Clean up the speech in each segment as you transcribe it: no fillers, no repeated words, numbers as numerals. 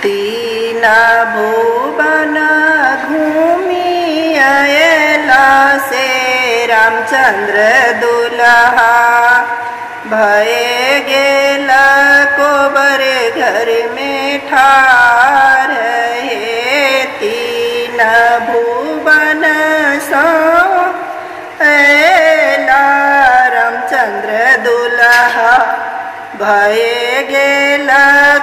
तीन भुवन घूमी अयला से रामचंद्र दुल्हा भये गेल कोबर घर में ठार हे। तीन भुवन सो अयला रामचंद्र दुल्हा भये गेल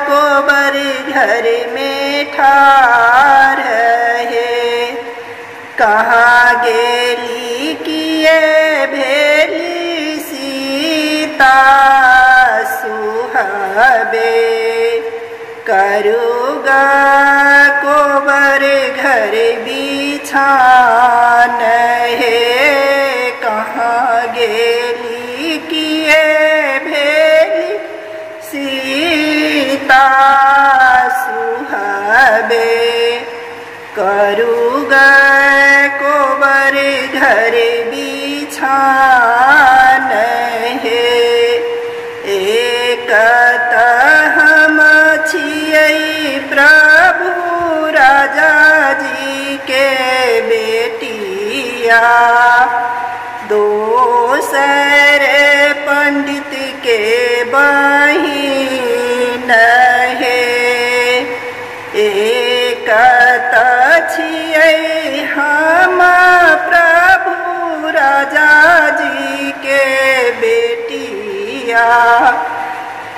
कोबर घर में ठार है। कहाँ गेली किए भेली सीता सुहाबे करुगा कोबर घर बिछान है। कहाँ गेली किए भेली सीता सुहाबे करुगा कोबर घर बिछान है। एक हम छियै प्रभु राजा जी के बेटिया दोसर पंडित के बहिन है। एक छियै हम प्रभु राजा जी के बेटिया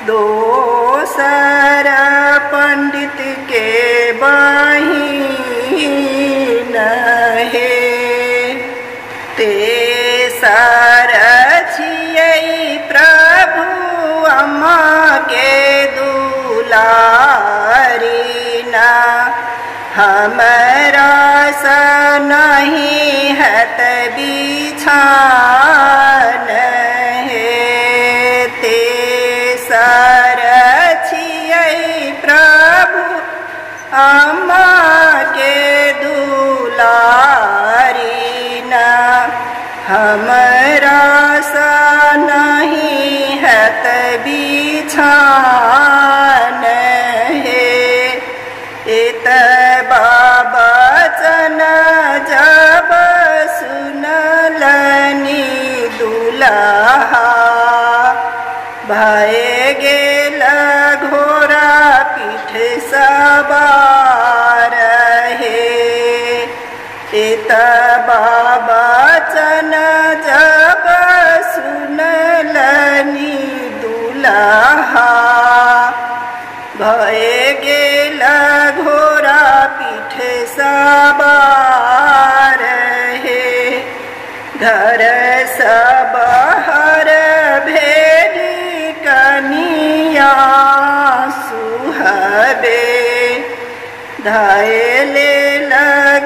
दोसर पंडित के बहिन है। तेसर छियै प्रभु अम्मा के दुलारी ना हमरा सा नहीं हत बिछान है। तेसर छियै प्रभु अम्मा के दुलारी ना हमरा सा नहीं हत बिछान है। इत बचन जब सुनलनि दुल्हा भये गेल घोड़ा पीठ सवार है। इत बचन जब सुनलनि दुल्हा भये गेल घोड़ा पीठ सवार है। घर सब हर भेली कनिया सुहाबे धैले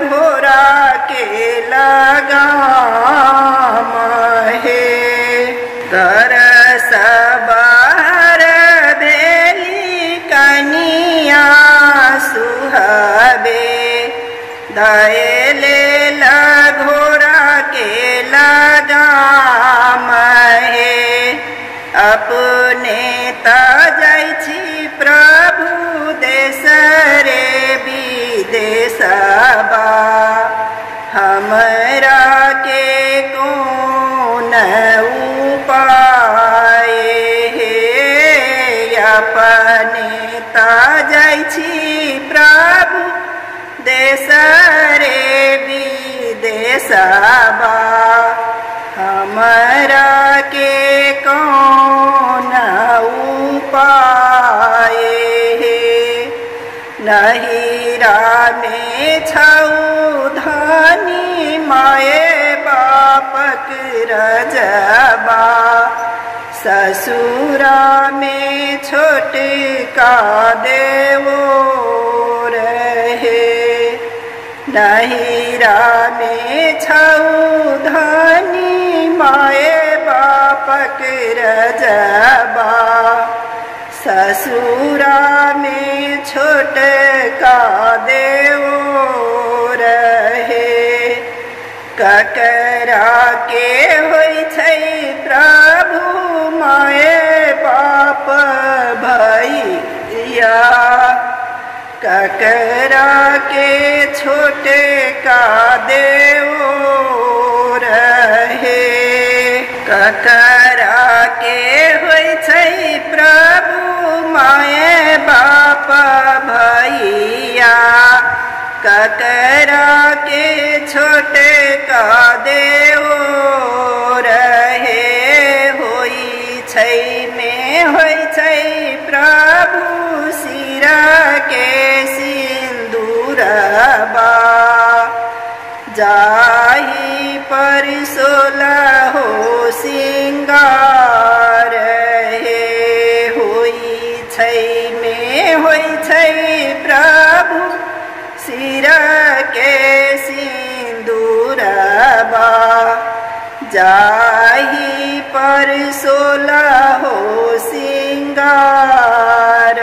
घोड़ा के लगाम है। घर सब हर भेली कनिया सुहाबे धैले घोड़ा के लगाम है। अपने तजै छी प्रभु देश रे विदेशबा हमरा के कौन उपाय है। अपने तजै छी प्रभु देश रे विदेशबा हमरा के कौन उपाय है। नहिरा में छौ धनी माए बापक रजबा ससुरा में छोटका देवो रहे। नहिरा में छौ धनी माए बापक रजबा ससुरा में छोटका देवो रहे। ककरा के होइ छै प्रभु माए बाप भैया ककरा के छोटे का देव रहे। ककरा के होइ छै प्रभु माए बाप भैया। ककरा के छोटे का देव रहे। होइ छै में होइ छै प्रभु सिर के सिंदूरबा। जाहि पर 16 सिंगार हे। होइ छै में होइ छै प्रभु सिर के सिंदूरबा। जाहि पर 16 सिंगार